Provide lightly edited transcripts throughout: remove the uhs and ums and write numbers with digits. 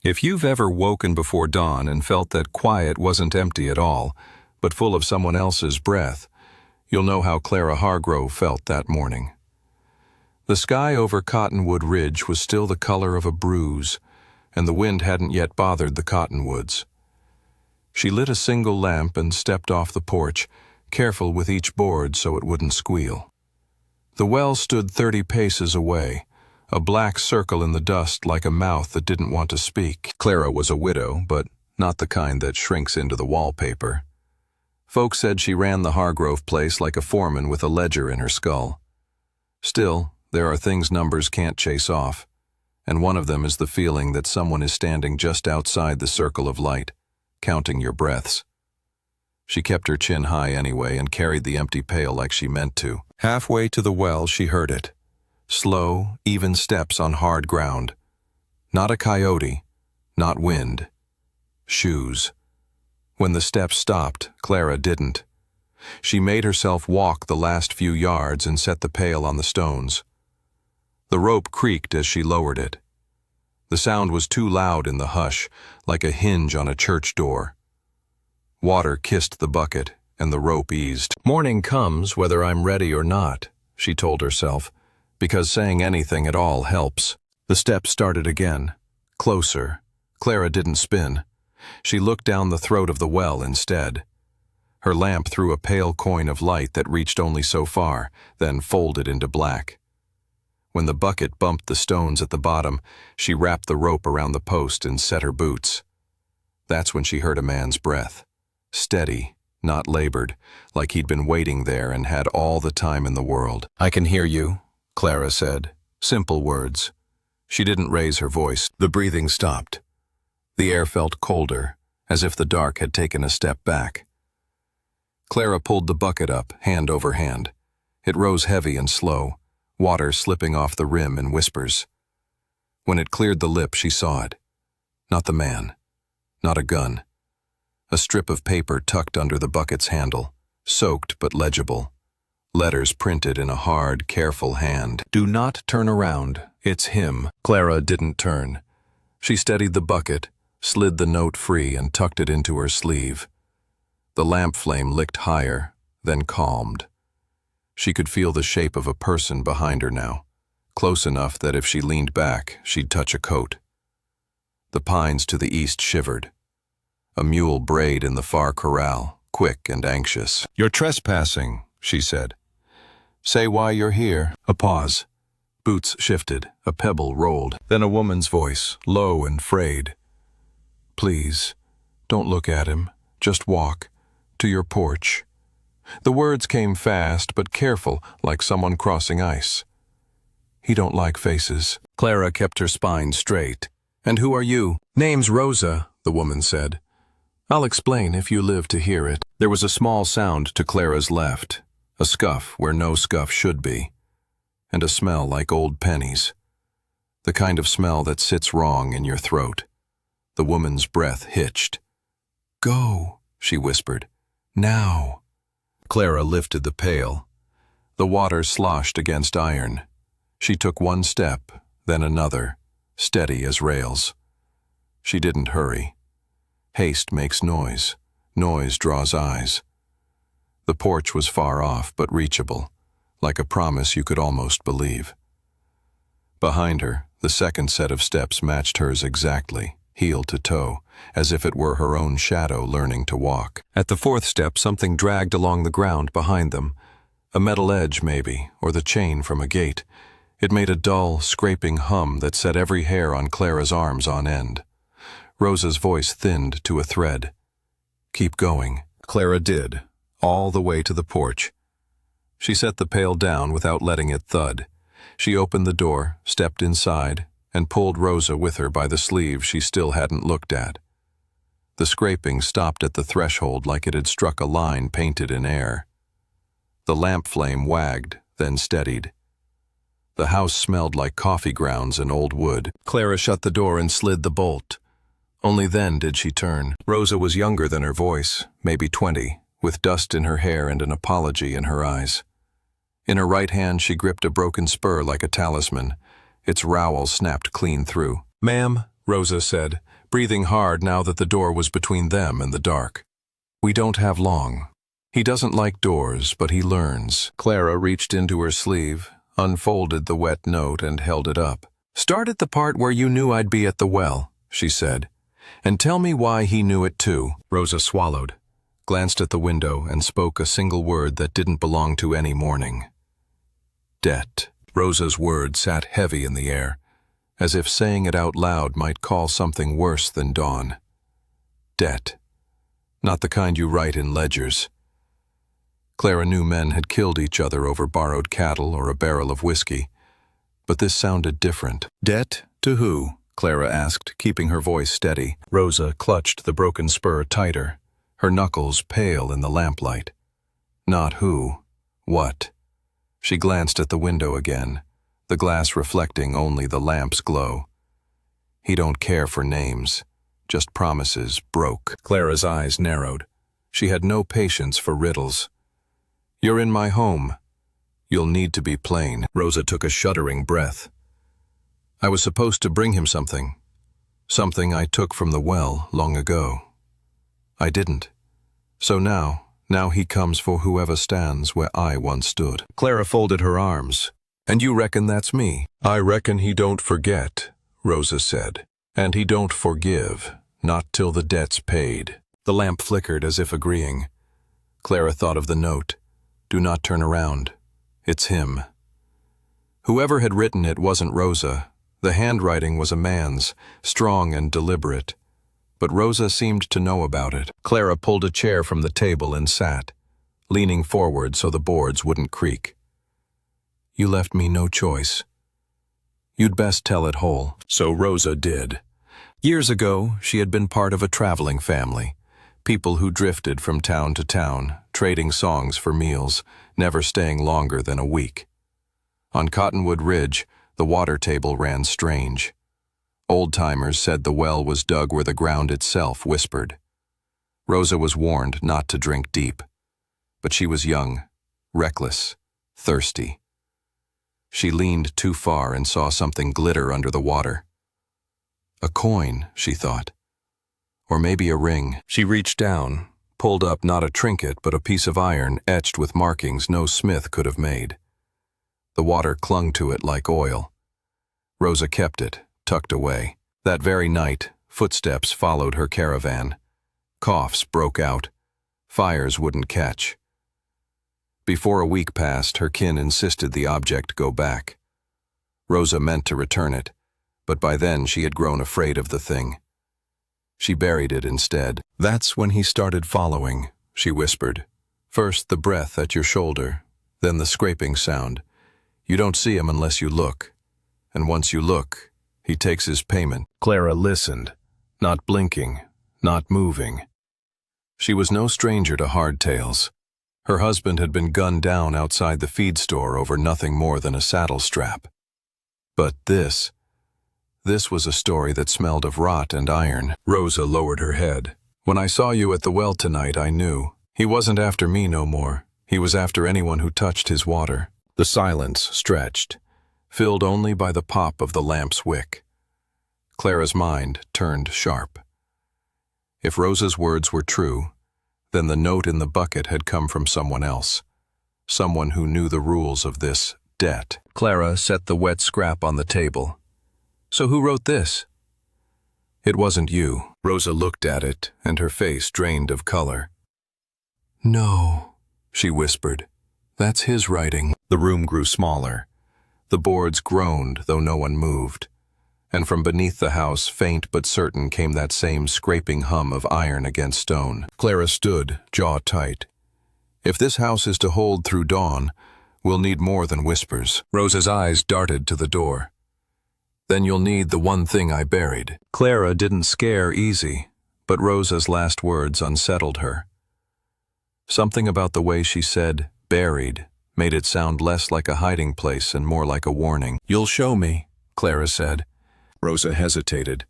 If you've ever woken before dawn and felt that quiet wasn't empty at all, but full of someone else's breath, you'll know how Clara Hargrove felt that morning. The sky over Cottonwood Ridge was still the color of a bruise, and the wind hadn't yet bothered the cottonwoods. She lit a single lamp and stepped off the porch, careful with each board so it wouldn't squeal. The well stood 30 paces away, a black circle in the dust like a mouth that didn't want to speak. Clara was a widow, but not the kind that shrinks into the wallpaper. Folks said she ran the Hargrove place like a foreman with a ledger in her skull. Still, there are things numbers can't chase off, and one of them is the feeling that someone is standing just outside the circle of light, counting your breaths. She kept her chin high anyway and carried the empty pail like she meant to. Halfway to the well, she heard it. Slow, even steps on hard ground. Not a coyote, not wind. Shoes. When the steps stopped, Clara didn't. She made herself walk the last few yards and set the pail on the stones. The rope creaked as she lowered it. The sound was too loud in the hush, like a hinge on a church door. Water kissed the bucket, and the rope eased. Morning comes whether I'm ready or not, she told herself, because saying anything at all helps. The steps started again. Closer. Clara didn't spin. She looked down the throat of the well instead. Her lamp threw a pale coin of light that reached only so far, then folded into black. When the bucket bumped the stones at the bottom, she wrapped the rope around the post and set her boots. That's when she heard a man's breath. Steady, not labored, like he'd been waiting there and had all the time in the world. "I can hear you," Clara said. Simple words. She didn't raise her voice. The breathing stopped. The air felt colder, as if the dark had taken a step back. Clara pulled the bucket up, hand over hand. It rose heavy and slow, water slipping off the rim in whispers. When it cleared the lip, she saw it. Not the man. Not a gun. A strip of paper tucked under the bucket's handle, soaked but legible. Letters printed in a hard, careful hand. "Do not turn around. It's him." Clara didn't turn. She steadied the bucket, slid the note free and tucked it into her sleeve. The lamp flame licked higher, then calmed. She could feel the shape of a person behind her now, close enough that if she leaned back, she'd touch a coat. The pines to the east shivered. A mule brayed in the far corral, quick and anxious. "You're trespassing," she said. "Say why you're here." A pause. Boots shifted, a pebble rolled. Then a woman's voice, low and frayed. "Please, don't look at him. Just walk. To your porch." The words came fast but careful, like someone crossing ice. "He don't like faces." Clara kept her spine straight. "And who are you?" "Name's Rosa," the woman said. "I'll explain if you live to hear it." There was a small sound to Clara's left, a scuff where no scuff should be, and a smell like old pennies. The kind of smell that sits wrong in your throat. The woman's breath hitched. "Go," she whispered. "Now." Clara lifted the pail. The water sloshed against iron. She took one step, then another, steady as rails. She didn't hurry. Haste makes noise. Noise draws eyes. The porch was far off but reachable, like a promise you could almost believe. Behind her, the second set of steps matched hers exactly, heel to toe, as if it were her own shadow learning to walk. At the fourth step, something dragged along the ground behind them. A metal edge, maybe, or the chain from a gate. It made a dull, scraping hum that set every hair on Clara's arms on end. Rosa's voice thinned to a thread. "Keep going." Clara did, all the way to the porch. She set the pail down without letting it thud. She opened the door, stepped inside, and pulled Rosa with her by the sleeve she still hadn't looked at. The scraping stopped at the threshold like it had struck a line painted in air. The lamp flame wagged, then steadied. The house smelled like coffee grounds and old wood. Clara shut the door and slid the bolt. Only then did she turn. Rosa was younger than her voice, maybe 20, with dust in her hair and an apology in her eyes. In her right hand she gripped a broken spur like a talisman. Its rowel snapped clean through. "Ma'am, Rosa said, breathing hard now that the door was between them and the dark. "We don't have long. He doesn't like doors, but he learns." Clara reached into her sleeve, unfolded the wet note, and held it up. "Start at the part where you knew I'd be at the well," she said, "and tell me why he knew it too." Rosa swallowed, glanced at the window, and spoke a single word that didn't belong to any morning. Debt. Rosa's word sat heavy in the air, as if saying it out loud might call something worse than dawn. Debt. Not the kind you write in ledgers. Clara knew men had killed each other over borrowed cattle or a barrel of whiskey, but this sounded different. "Debt to who?" Clara asked, keeping her voice steady. Rosa clutched the broken spur tighter, her knuckles pale in the lamplight. Not who, what. She glanced at the window again, the glass reflecting only the lamp's glow. "He don't care for names, just promises broke." Clara's eyes narrowed. She had no patience for riddles. "You're in my home. You'll need to be plain." Rosa took a shuddering breath. "I was supposed to bring him something. Something I took from the well long ago. I didn't. So now he comes for whoever stands where I once stood." Clara folded her arms. "And you reckon that's me?" "I reckon he don't forget," Rosa said. "And he don't forgive, not till the debt's paid." The lamp flickered as if agreeing. Clara thought of the note. "Do not turn around. It's him." Whoever had written it wasn't Rosa. The handwriting was a man's, strong and deliberate. But Rosa seemed to know about it. Clara pulled a chair from the table and sat, leaning forward so the boards wouldn't creak. "You left me no choice. You'd best tell it whole." So Rosa did. Years ago, she had been part of a traveling family, people who drifted from town to town, trading songs for meals, never staying longer than a week. On Cottonwood Ridge, the water table ran strange. Old-timers said the well was dug where the ground itself whispered. Rosa was warned not to drink deep. But she was young, reckless, thirsty. She leaned too far and saw something glitter under the water. A coin, she thought. Or maybe a ring. She reached down, pulled up not a trinket but a piece of iron etched with markings no smith could have made. The water clung to it like oil. Rosa kept it, tucked away. That very night, footsteps followed her caravan. Coughs broke out. Fires wouldn't catch. Before a week passed, her kin insisted the object go back. Rosa meant to return it, but by then she had grown afraid of the thing. She buried it instead. "That's when he started following," she whispered. "First the breath at your shoulder, then the scraping sound. You don't see him unless you look. And once you look, he takes his payment." Clara listened, not blinking, not moving. She was no stranger to hardtails. Her husband had been gunned down outside the feed store over nothing more than a saddle strap. But this was a story that smelled of rot and iron. Rosa lowered her head. "When I saw you at the well tonight, I knew. He wasn't after me no more. He was after anyone who touched his water." The silence stretched, filled only by the pop of the lamp's wick. Clara's mind turned sharp. If Rosa's words were true, then the note in the bucket had come from someone else, someone who knew the rules of this debt. Clara set the wet scrap on the table. "So who wrote this?" "It wasn't you." Rosa looked at it, and her face drained of color. "No," she whispered. "That's his writing." The room grew smaller. The boards groaned, though no one moved. And from beneath the house, faint but certain, came that same scraping hum of iron against stone. Clara stood, jaw tight. "If this house is to hold through dawn, we'll need more than whispers." Rosa's eyes darted to the door. "Then you'll need the one thing I buried." Clara didn't scare easy, but Rosa's last words unsettled her. Something about the way she said "buried" made it sound less like a hiding place and more like a warning. "You'll show me," Clara said. Rosa hesitated.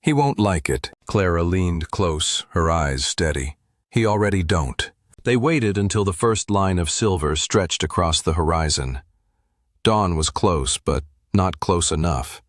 "He won't like it." Clara leaned close, her eyes steady. "He already don't." They waited until the first line of silver stretched across the horizon. Dawn was close, but not close enough.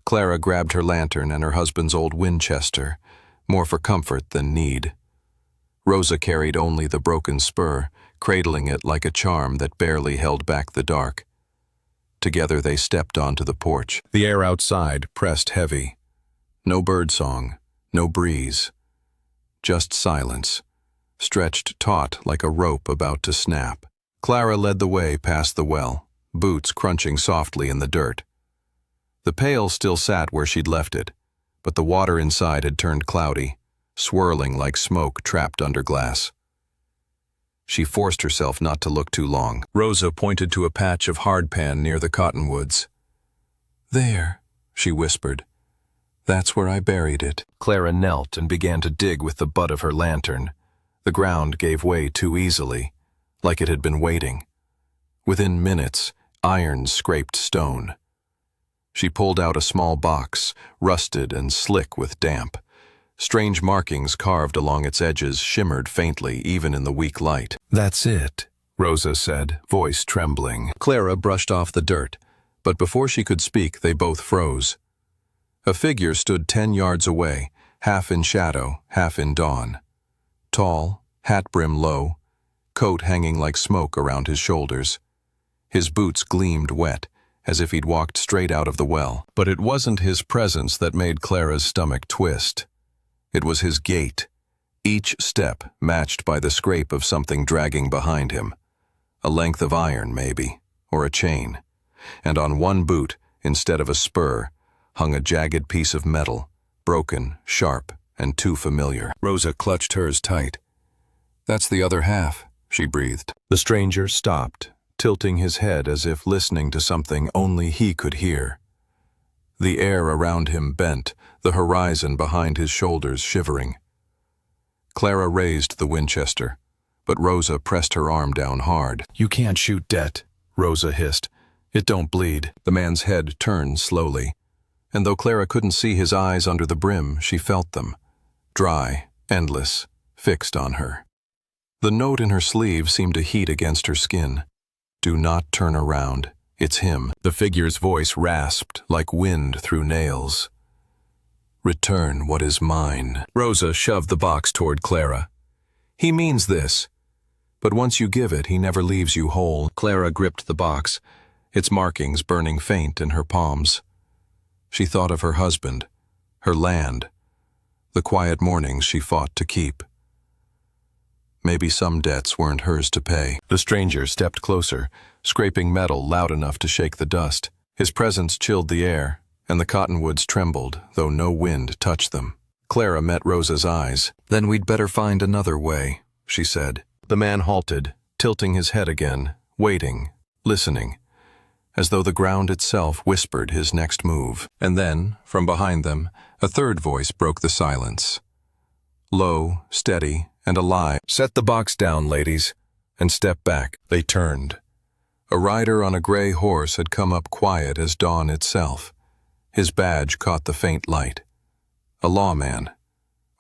Clara grabbed her lantern and her husband's old Winchester, more for comfort than need. Rosa carried only the broken spur, cradling it like a charm that barely held back the dark. Together they stepped onto the porch. The air outside pressed heavy. No birdsong, no breeze. Just silence, stretched taut like a rope about to snap. Clara led the way past the well, boots crunching softly in the dirt. The pail still sat where she'd left it, but the water inside had turned cloudy, swirling like smoke trapped under glass. She forced herself not to look too long. Rosa pointed to a patch of hardpan near the cottonwoods. "There," she whispered. "That's where I buried it." Clara knelt and began to dig with the butt of her lantern. The ground gave way too easily, like it had been waiting. Within minutes, iron scraped stone. She pulled out a small box, rusted and slick with damp. Strange markings carved along its edges shimmered faintly even in the weak light. "That's it," Rosa said, voice trembling. Clara brushed off the dirt, but before she could speak they both froze. A figure stood 10 yards away, half in shadow, half in dawn. Tall, hat brim low, coat hanging like smoke around his shoulders. His boots gleamed wet, as if he'd walked straight out of the well. But it wasn't his presence that made Clara's stomach twist. It was his gait, each step matched by the scrape of something dragging behind him. A length of iron, maybe, or a chain. And on one boot, instead of a spur, hung a jagged piece of metal, broken, sharp, and too familiar. Rosa clutched hers tight. "That's the other half," she breathed. The stranger stopped, tilting his head as if listening to something only he could hear. The air around him bent, the horizon behind his shoulders shivering. Clara raised the Winchester, but Rosa pressed her arm down hard. "You can't shoot dead," Rosa hissed. "It don't bleed." The man's head turned slowly, and though Clara couldn't see his eyes under the brim, she felt them. Dry, endless, fixed on her. The note in her sleeve seemed to heat against her skin. "Do not turn around. It's him." The figure's voice rasped like wind through nails. "Return what is mine." Rosa shoved the box toward Clara. "He means this. But once you give it, he never leaves you whole." Clara gripped the box, its markings burning faint in her palms. She thought of her husband, her land, the quiet mornings she fought to keep. Maybe some debts weren't hers to pay. The stranger stepped closer, scraping metal loud enough to shake the dust. His presence chilled the air, and the cottonwoods trembled, though no wind touched them. Clara met Rosa's eyes. "Then we'd better find another way," she said. The man halted, tilting his head again, waiting, listening, as though the ground itself whispered his next move. And then, from behind them, a third voice broke the silence. Low, steady, and alive. "Set the box down, ladies, and step back." They turned. A rider on a gray horse had come up quiet as dawn itself. His badge caught the faint light. A lawman,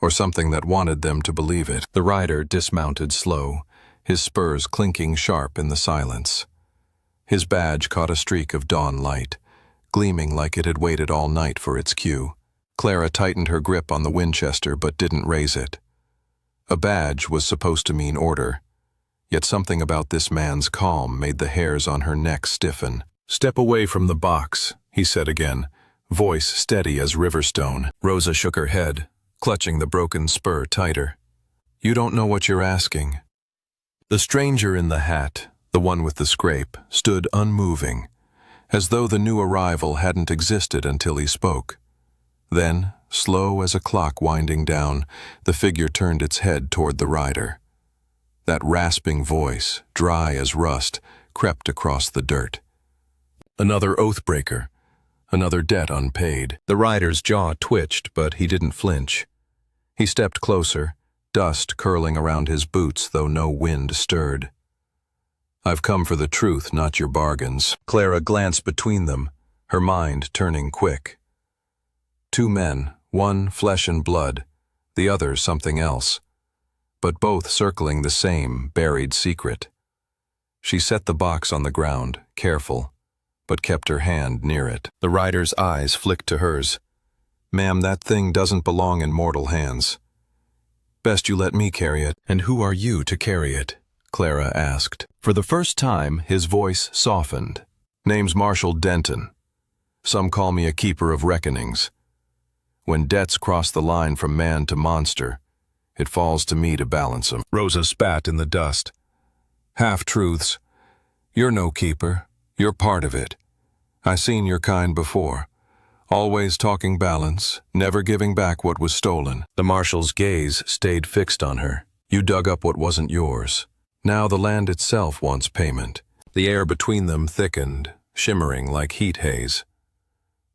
or something that wanted them to believe it. The rider dismounted slow, his spurs clinking sharp in the silence. His badge caught a streak of dawn light, gleaming like it had waited all night for its cue. Clara tightened her grip on the Winchester but didn't raise it. A badge was supposed to mean order, yet something about this man's calm made the hairs on her neck stiffen. "Step away from the box," he said again, voice steady as riverstone. Rosa shook her head, clutching the broken spur tighter. "You don't know what you're asking." The stranger in the hat, the one with the scrape, stood unmoving, as though the new arrival hadn't existed until he spoke. Then, slow as a clock winding down, the figure turned its head toward the rider. That rasping voice, dry as rust, crept across the dirt. Another oath-breaker, another debt unpaid. The rider's jaw twitched, but he didn't flinch. He stepped closer, dust curling around his boots, though no wind stirred. "I've come for the truth, not your bargains." Clara glanced between them, her mind turning quick. Two men, one flesh and blood, the other something else, but both circling the same buried secret. She set the box on the ground, careful, but kept her hand near it. The rider's eyes flicked to hers. "Ma'am, that thing doesn't belong in mortal hands. Best you let me carry it." "And who are you to carry it?" Clara asked. For the first time, his voice softened. "Name's Marshal Denton. Some call me a keeper of reckonings. When debts cross the line from man to monster, it falls to me to balance them." Rosa spat in the dust. "Half-truths. You're no keeper. You're part of it. I seen your kind before. Always talking balance, never giving back what was stolen." The marshal's gaze stayed fixed on her. "You dug up what wasn't yours. Now the land itself wants payment." The air between them thickened, shimmering like heat haze.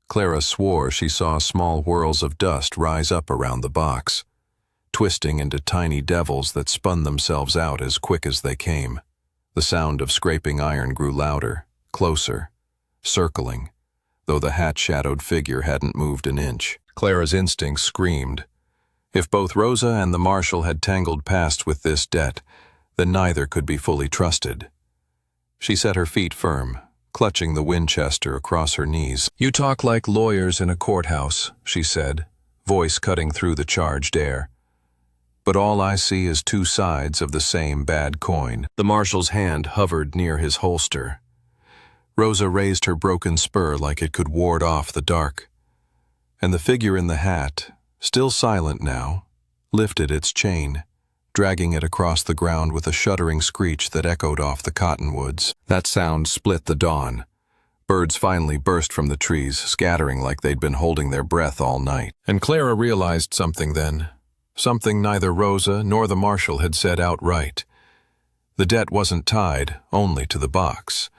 Clara swore she saw small whirls of dust rise up around the box, twisting into tiny devils that spun themselves out as quick as they came. The sound of scraping iron grew louder, closer, circling, though the hat-shadowed figure hadn't moved an inch. Clara's instincts screamed. If both Rosa and the marshal had tangled past with this debt, then neither could be fully trusted. She set her feet firm, clutching the Winchester across her knees. "You talk like lawyers in a courthouse," she said, voice cutting through the charged air. "But all I see is two sides of the same bad coin." The marshal's hand hovered near his holster. Rosa raised her broken spur like it could ward off the dark. And the figure in the hat, still silent now, lifted its chain, dragging it across the ground with a shuddering screech that echoed off the cottonwoods. That sound split the dawn. Birds finally burst from the trees, scattering like they'd been holding their breath all night. And Clara realized something then, something neither Rosa nor the marshal had said outright. The debt wasn't tied only to the box.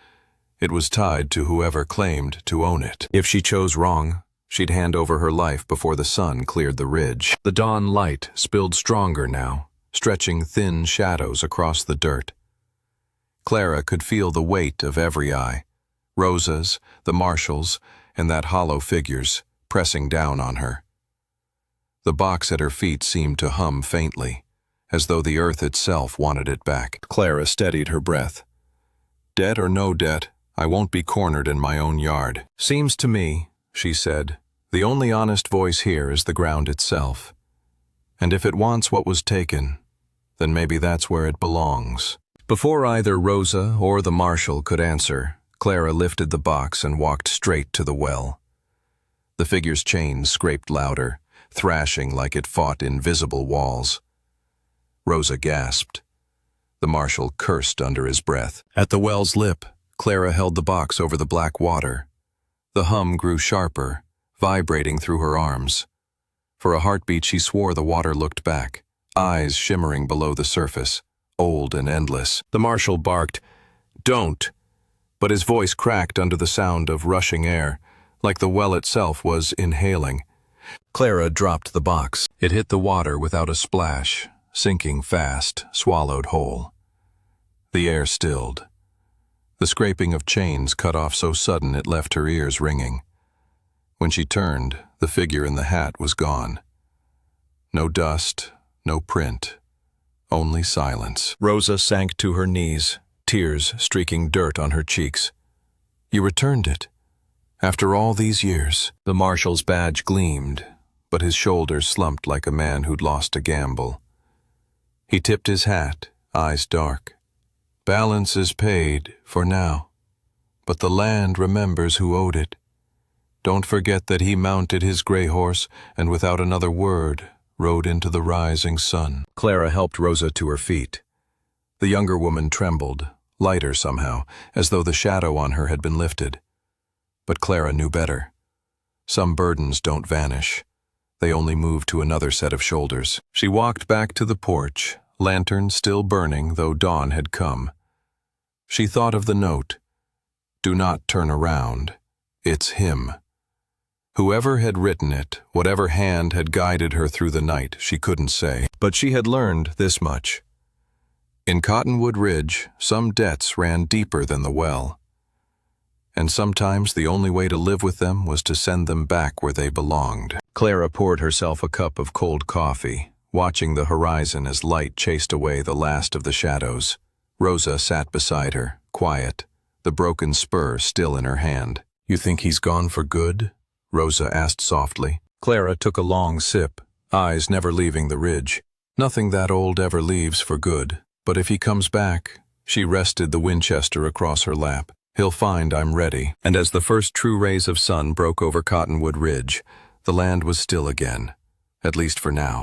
It was tied to whoever claimed to own it. If she chose wrong, she'd hand over her life before the sun cleared the ridge. The dawn light spilled stronger now, stretching thin shadows across the dirt. Clara could feel the weight of every eye, Rosa's, the marshal's, and that hollow figure's, pressing down on her. The box at her feet seemed to hum faintly, as though the earth itself wanted it back. Clara steadied her breath. "Debt or no debt, I won't be cornered in my own yard." "Seems to me," she said, "the only honest voice here is the ground itself. And if it wants what was taken, then maybe that's where it belongs." Before either Rosa or the marshal could answer, Clara lifted the box and walked straight to the well. The figure's chain scraped louder, thrashing like it fought invisible walls. Rosa gasped. The marshal cursed under his breath. At the well's lip, Clara held the box over the black water. The hum grew sharper, vibrating through her arms. For a heartbeat she swore the water looked back, eyes shimmering below the surface, old and endless. The marshal barked, "Don't!" But his voice cracked under the sound of rushing air, like the well itself was inhaling. Clara dropped the box. It hit the water without a splash, sinking fast, swallowed whole. The air stilled. The scraping of chains cut off so sudden it left her ears ringing. When she turned, the figure in the hat was gone. No dust, no print, only silence. Rosa sank to her knees, tears streaking dirt on her cheeks. "You returned it? After all these years?" The marshal's badge gleamed, but his shoulders slumped like a man who'd lost a gamble. He tipped his hat, eyes dark. "Balance is paid, for now. But the land remembers who owed it. Don't forget that he mounted his gray horse and without another word rode into the rising sun." Clara helped Rosa to her feet. The younger woman trembled, lighter somehow, as though the shadow on her had been lifted. But Clara knew better. Some burdens don't vanish. They only move to another set of shoulders. She walked back to the porch, lantern still burning though dawn had come. She thought of the note. "Do not turn around. It's him." Whoever had written it, whatever hand had guided her through the night, she couldn't say. But she had learned this much. In Cottonwood Ridge, some debts ran deeper than the well. And sometimes the only way to live with them was to send them back where they belonged. Clara poured herself a cup of cold coffee, watching the horizon as light chased away the last of the shadows. Rosa sat beside her, quiet, the broken spur still in her hand. "You think he's gone for good?" Rosa asked softly. Clara took a long sip, eyes never leaving the ridge. "Nothing that old ever leaves for good. But if he comes back," she rested the Winchester across her lap, "he'll find I'm ready." And as the first true rays of sun broke over Cottonwood Ridge, the land was still again, at least for now.